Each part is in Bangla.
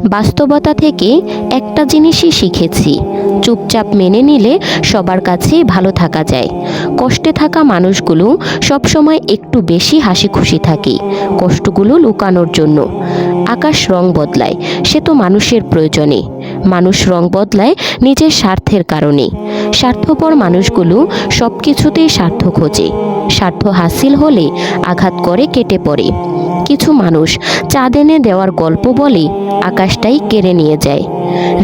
বাস্তবতা থেকে একটা জিনিসই শিখেছি, চুপচাপ মেনে নিলে সবার কাছেই ভালো থাকা যায়। কষ্টে থাকা মানুষগুলো সবসময় একটু বেশি হাসি খুশি থাকে কষ্টগুলো লুকানোর জন্য। আকাশ রং বদলায়, সে তো মানুষের প্রয়োজনে। মানুষ রং বদলায় নিজের স্বার্থের কারণে। স্বার্থপর মানুষগুলো সব কিছুতেই স্বার্থ খোঁজে। স্বার্থ হাসিল হলে আঘাত করে কেটে পড়ে। কিছু মানুষ চাঁদ এনে দেওয়ার গল্প বলে আকাশটাই কেড়ে নিয়ে যায়।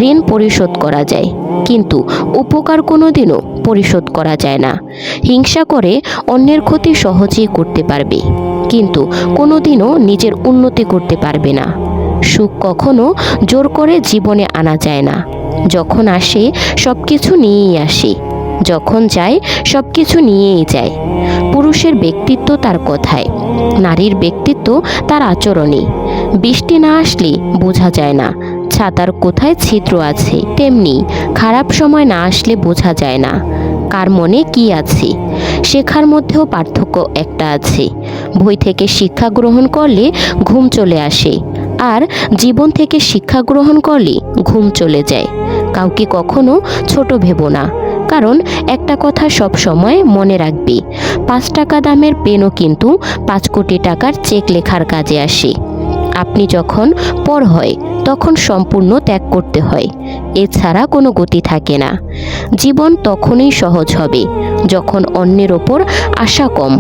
ঋণ পরিশোধ করা যায়, কিন্তু উপকার কোনোদিনও পরিশোধ করা যায় না। হিংসা করে অন্যের ক্ষতি সহজেই করতে পারবে, কিন্তু কোনোদিনও নিজের উন্নতি করতে পারবে না। সুখ কখনো জোর করে জীবনে আনা যায় না। যখন আসে সব কিছু নিয়েই আসে, যখন যায় সব কিছু নিয়েই যায়। পুরুষের ব্যক্তিত্ব তার কথায়, নারীর ব্যক্তিত্ব তার আচরণে। বৃষ্টি না আসলে বোঝা যায় না ছাতার কোথায় ছিদ্র আছে, তেমনি খারাপ সময় না আসলে বোঝা যায় না কার মনে কি আছে। শেখার মধ্যেও পার্থক্য একটা আছে। বই থেকে শিক্ষা গ্রহণ করলে ঘুম চলে আসে, আর জীবন থেকে শিক্ষা গ্রহণ করলে ঘুম চলে যায়। কাউকে কখনো ছোট ভেবো না, কারণ একটা কথা সব সময় মনে রাখবে, 5 টাকা দামের পেনও কিন্তু 5 কোটি টাকার চেক লেখার কাজে আসে। আপনি যখন পর হয় তখন সম্পূর্ণ ত্যাগ করতে হয়, এছাড়া কোনো গতি থাকে না। জীবন তখনই সহজ হবে যখন অন্যের ওপর আশা কম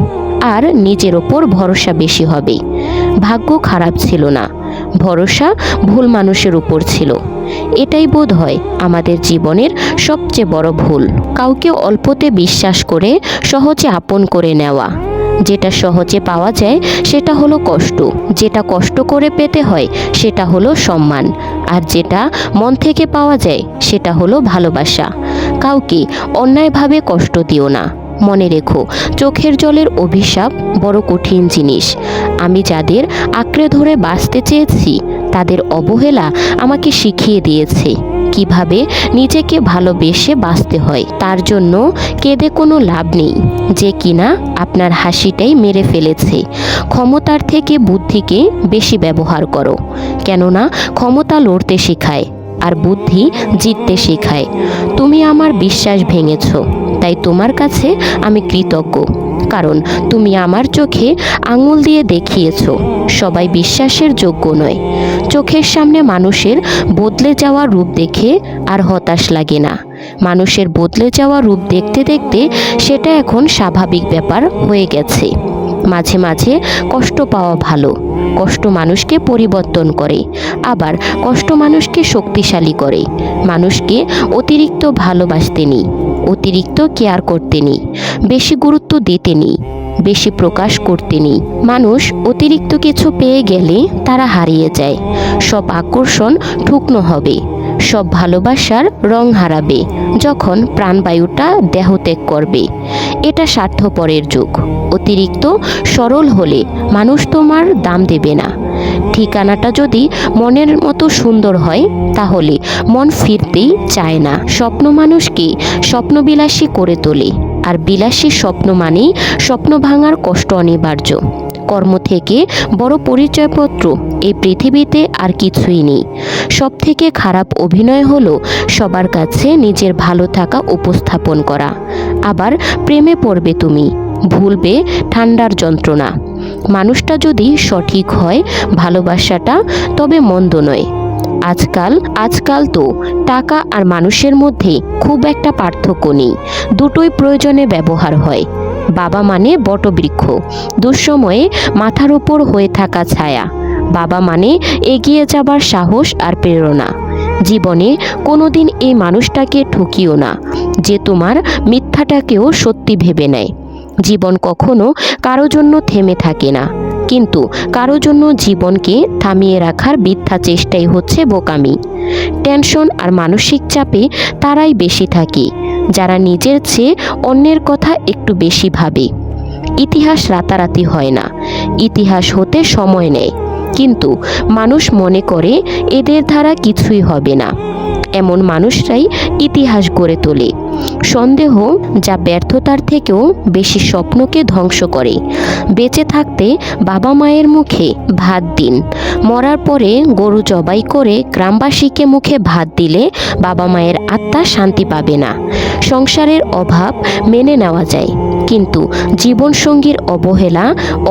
আর নিজের ওপর ভরসা বেশি হবে। ভাগ্য খারাপ ছিল না, ভরসা ভুল মানুষের উপর ছিল। এটাই বোধ হয় আমাদের জীবনের সবচেয়ে বড় ভুল। কাউকে অল্পতে বিশ্বাস করে সহজে আপন করে নেওয়া। যেটা সহজে পাওয়া যায় সেটা হলো কষ্ট, যেটা কষ্ট করে পেতে হয় সেটা হলো সম্মান, আর যেটা মন থেকে পাওয়া যায় সেটা হলো ভালোবাসা। কাউকে অন্যায়ভাবে কষ্ট দিও না। মনে রেখো, চোখের জলের অভিশাপ বড় কঠিন জিনিস। আমি যাদের আঁকড়ে ধরে বাঁচতে চেয়েছি তাদের অবহেলা আমাকে শিখিয়ে দিয়েছে কিভাবে নিজেকে ভালোবেসে বাঁচতে হয়। তার জন্য কেঁদে কোনো লাভ নেই যে কিনা আপনার হাসিটাই মেরে ফেলেছে। ক্ষমতার থেকে বুদ্ধিকে বেশি ব্যবহার করো, কেননা ক্ষমতা লড়তে শেখায় আর বুদ্ধি জিততে শেখায়। তুমি আমার বিশ্বাস ভেঙেছ, তাই তোমার কাছে আমি কৃতজ্ঞ, কারণ তুমি আমার চোখে আঙুল দিয়ে দেখিয়েছ সবাই বিশ্বাসের যোগ্য নয়। চোখের সামনে মানুষের বদলে যাওয়া রূপ দেখে আর হতাশ লাগে না। মানুষের বদলে যাওয়া রূপ দেখতে দেখতে সেটা এখন স্বাভাবিক ব্যাপার হয়ে গেছে। মাঝে মাঝে কষ্ট পাওয়া ভালো। কষ্ট মানুষকে পরিবর্তন করে, আবার কষ্ট মানুষকে শক্তিশালী করে। মানুষকে অতিরিক্ত ভালোবাসতে নেই, অতিরিক্ত কেয়ার করতে নেই, বেশি গুরুত্ব দিতে নেই, বেশি প্রকাশ করতে নেই। মানুষ অতিরিক্ত কিছু পেয়ে গেলে তারা হারিয়ে যায়। সব আকর্ষণ ঠুকনো হবে, সব ভালোবাসার রং হারাবে যখন প্রাণবায়ুটা দেহত্যাগ করবে। এটা স্বার্থপরের যুগ। অতিরিক্ত সরল হলে মানুষ তোমার দাম দেবে না। ঠিকানাটা যদি মনের মতো সুন্দর হয় তাহলে মন ফিরতেই চায় না। স্বপ্ন মানুষকে স্বপ্নবিলাসী করে তোলে, আর বিলাসী স্বপ্ন মানেই স্বপ্ন ভাঙার কষ্ট অনিবার্য। কর্ম থেকে বড় পরিচয়পত্র এই পৃথিবীতে আর কিছুই নেই। সব থেকে খারাপ অভিনয় হলো সবার কাছে নিজের ভালো থাকা উপস্থাপন করা। আবার প্রেমে পড়বে তুমি, ভুলবে ঠান্ডার যন্ত্রণা। মানুষটা যদি সঠিক হয় ভালোবাসাটা তবে মন্দ নয়। আজকাল তো টাকা আর মানুষের মধ্যে খুব একটা পার্থক্য নেই, দুটোই প্রয়োজনে ব্যবহার হয়। বাবা মানে বটবৃক্ষ, দুঃসময়ে মাথার উপর হয়ে থাকা ছায়া। বাবা মানে এগিয়ে যাবার সাহস আর প্রেরণা। জীবনে কোনোদিন এই মানুষটাকে ঠকিও না যে তোমার মিথ্যাটাকেও সত্যি ভেবে নেয়। জীবন কখনো কারো জন্য থেমে থাকে না, কিন্তু কারো জন্য জীবনকে থামিয়ে রাখার বৃথা চেষ্টাই হচ্ছে বোকামি। টেনশন আর মানসিক চাপে তারাই বেশি থাকে যারা নিজের চেয়ে অন্যের কথা একটু বেশি ভাবে। ইতিহাস রাতারাতি হয় না, ইতিহাস হতে সময় নেয়, কিন্তু মানুষ মনে করে এদের দ্বারা কিছুই হবে না। এমন মানুষরাই ইতিহাস গড়ে তোলে। সন্দেহ যা ব্যর্থতার থেকেও বেশি স্বপ্নকে ধ্বংস করে। বেঁচে থাকতে বাবা মায়ের মুখে ভাত দিন, মরার পরে গরু জবাই করে গ্রামবাসীকে মুখে ভাত দিলে বাবা মায়ের আত্মা শান্তি পাবে না। সংসারের অভাব মেনে নেওয়া যায়, কিন্তু জীবনসঙ্গীর অবহেলা,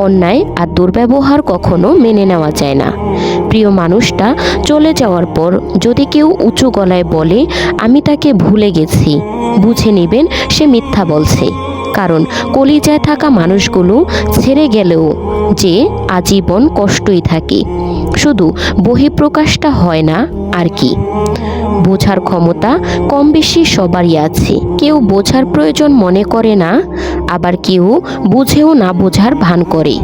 অন্যায় আর দুর্ব্যবহার কখনো মেনে নেওয়া যায় না। প্রিয় মানুষটা চলে যাওয়ার পর যদি কেউ উঁচু গলায় বলে আমি তাকে ভুলে গেছি, বুঝে নেবেন সে মিথ্যা বলছে। কারণ কলিজায় থাকা মানুষগুলো ছেড়ে গেলেও যে আজীবন কষ্টই থাকে, শুধু বহিঃপ্রকাশটা হয় না আর কি। বোঝার ক্ষমতা কম বেশি সবারই আছে, কেউ বোঝার প্রয়োজন মনে করে না, আবার কেউ বুঝেও না বোঝার ভান করে।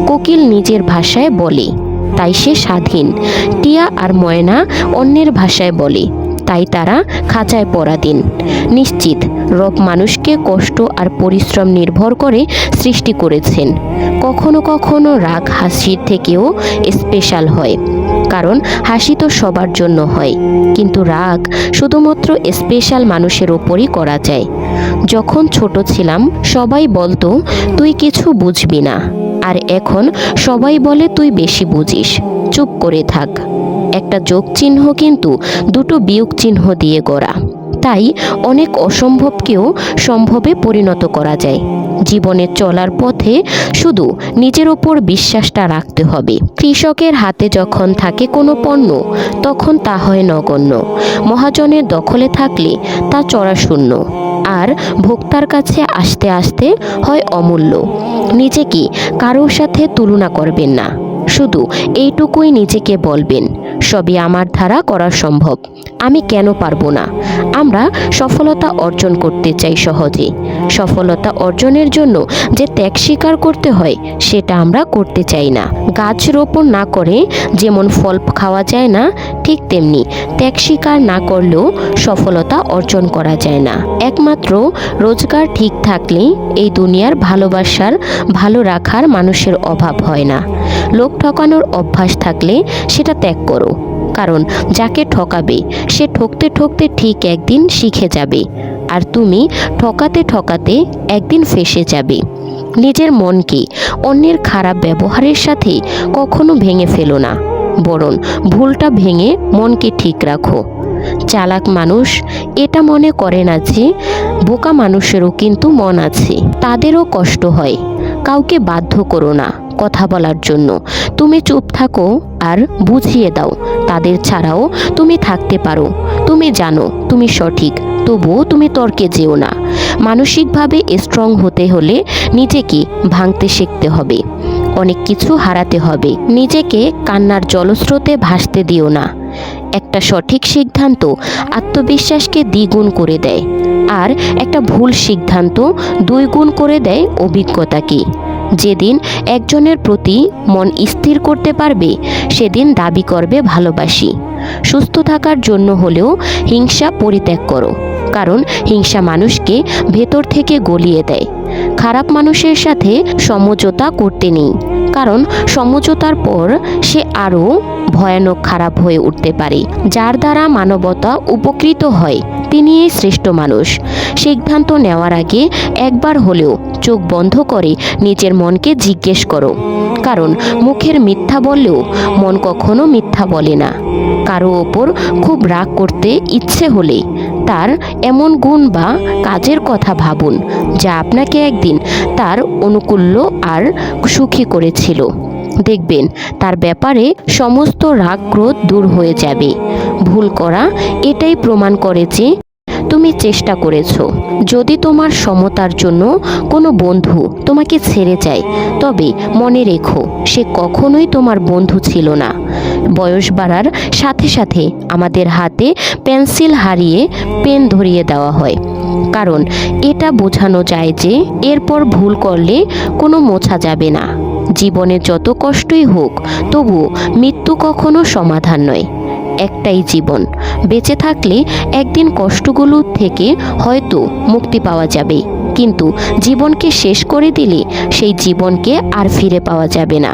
কোকিল নিজের ভাষায় বলে, তাই সে স্বাধীন। টিয়া আর ময়না অন্যের ভাষায় বলে, তাই তারা খাঁচায় পরাধীন। নিশ্চিত রব মানুষকে কষ্ট আর পরিশ্রম নির্ভর করে সৃষ্টি করেছেন। কখনো কখনো রাগ হাসির থেকেও স্পেশাল হয়, কারণ হাসি তো সবার জন্য হয়, কিন্তু রাগ শুধুমাত্র স্পেশাল মানুষের ওপরই করা যায়। যখন ছোট ছিলাম সবাই বলতো তুই কিছু বুঝবি না, আর এখন সবাই বলে তুই বেশি বুঝিস, চুপ করে থাক। একটা যোগ চিহ্ন কিন্তু দুটো বিয়োগ চিহ্ন দিয়ে গড়া। তাই অনেক অসম্ভবকেও সম্ভবে পরিণত করা যায়। জীবনে চলার পথে শুধু নিজের ওপর বিশ্বাসটা রাখতে হবে। কৃষকের হাতে যখন থাকে কোনো পণ্য, তখন তা হয় নগণ্য। মহাজনের দখলে থাকলে তা চড়াশূন্য, আর ভোক্তার কাছে আসতে আসতে হয় অমূল্য। নিজেকে কারোর সাথে তুলনা করবেন না, শুধু এইটুকুই নিজেকে বলবেন সবই আমার দ্বারা করা সম্ভব, আমি কেন পারবো না। আমরা সফলতা অর্জন করতে চাই সহজে, সফলতা অর্জনের জন্য যে ত্যাগ স্বীকার করতে হয় সেটা আমরা করতে চাই না। গাছ রোপণ না করে যেমন ফল খাওয়া যায় না, ঠিক তেমনি ত্যাগ স্বীকার না করলেও সফলতা অর্জন করা যায় না। একমাত্র রোজগার ঠিক থাকলে এই দুনিয়ার ভালোবাসার, ভালো রাখার মানুষের অভাব হয় না। লোক ঠকানোর অভ্যাস থাকলে সেটা ত্যাগ করো, কারণ যাকে ঠকাবে সে ঠকতে ঠকতে ঠিক একদিন শিখে যাবে, আর তুমি ঠকাতে ঠকাতে একদিন ফেঁসে যাবে। নিজের মনকে অন্যের খারাপ ব্যবহারের সাথে কখনো ভেঙে ফেলো না, বরং ভুলটা ভেঙে মনকে ঠিক রাখো। চালাক মানুষ এটা মনে করে না যে বোকা মানুষেরও কিন্তু মন আছে, তাদেরও কষ্ট হয়। কাউকে বাধ্য করো না কথা বলার জন্য, তুমি চুপ থাকো আর বুঝিয়ে দাও তাদের ছাড়াও তুমি থাকতে পারো। তুমি জানো তুমি সঠিক, তবুও তুমি তর্কে যেও না। মানসিকভাবে স্ট্রং হতে হলে নিজেকে ভাঙতে শিখতে হবে, অনেক কিছু হারাতে হবে। নিজেকে কান্নার জলস্রোতে ভাসতে দিও না। একটা সঠিক সিদ্ধান্ত আত্মবিশ্বাসকে দ্বিগুণ করে দেয়, আর একটা ভুল সিদ্ধান্ত 2 গুণ করে দেয় অভিজ্ঞতাকে। যেদিন একজনের প্রতি মন স্থির করতে পারবে, সেদিন দাবি করবে ভালোবাসি। সুস্থ থাকার জন্য হলেও হিংসা পরিত্যাগ করো, কারণ হিংসা মানুষকে ভেতর থেকে গলিয়ে দেয়। খারাপ মানুষের সাথে সমঝোতা করতে নেই, কারণ সমঝোতার পর সে আরও ভয়ানক খারাপ হয়ে উঠতে পারে। যার দ্বারা মানবতা উপকৃত হয় তিনিই শ্রেষ্ঠ মানুষ। সিদ্ধান্ত নেওয়ার আগে একবার হলেও চোখ বন্ধ করে নিজের মনকে জিজ্ঞেস করো, কারণ মুখের মিথ্যা বললেও মন কখনো মিথ্যা বলে না। কারো ওপর খুব রাগ করতে ইচ্ছে হলে তার এমন গুণ বা কাজের কথা ভাবুন যা আপনাকে একদিন তার অনুকূল্য আর সুখী করেছিল। দেখবেন তার ব্যাপারে সমস্ত রাগ ক্রোধ দূর হয়ে যাবে। ভুল করা এটাই প্রমাণ করে যে তুমি চেষ্টা করেছো। যদি তোমার সমতার জন্য কোনো বন্ধু তোমাকে ছেড়ে যায়, তবে মনে রেখো সে কখনোই তোমার বন্ধু ছিল না। বয়স বাড়ার সাথে সাথে আমাদের হাতে পেন্সিল হারিয়ে পেন ধরিয়ে দেওয়া হয়, কারণ এটা বোঝানো যায় যে এরপর ভুল করলে কোনো মোছা যাবে না। জীবনে যত কষ্টই হোক, তবুও মৃত্যু কখনো সমাধান নয়। একটাই জীবন, বেঁচে থাকলে একদিন কষ্টগুলো থেকে হয়তো মুক্তি পাওয়া যাবে, কিন্তু জীবনকে শেষ করে দিলে সেই জীবনকে আর ফিরে পাওয়া যাবে না।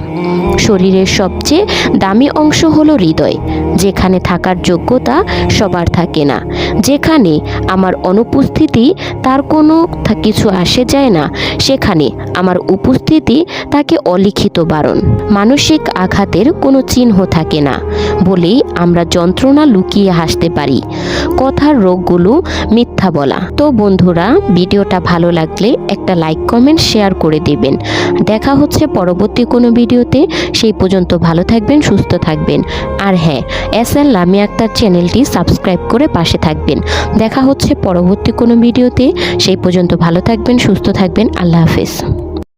শরীরের সবচেয়ে দামি অংশ হলো হৃদয়, যেখানে থাকার যোগ্যতা সবার থাকে না। যেখানে আমার অনুপস্থিতি তার কোনো কিছু আসে যায় না, সেখানে আমার উপস্থিতি তাকে অলিখিত বারণ। মানসিক আঘাতের কোনো চিহ্ন থাকে না বলেই আমরা যন্ত্রণা লুকিয়ে হাসতে পারি। কথার রোগগুলো মিথ্যা বলা। তো বন্ধুরা, ভিডিওটা ভালো লাগলে একটা লাইক, কমেন্ট, শেয়ার করে দেবেন। দেখা হচ্ছে পরবর্তী কোনো ভিডিওতে। সেই পর্যন্ত ভালো থাকবেন, সুস্থ থাকবেন। আর হ্যাঁ, SL লামিয়া আক্তার চ্যানেলটি সাবস্ক্রাইব করে পাশে থাকবেন। দেখা হচ্ছে পরবর্তী কোনো ভিডিওতে। সেই পর্যন্ত ভালো থাকবেন, সুস্থ থাকবেন। আল্লাহ হাফেজ।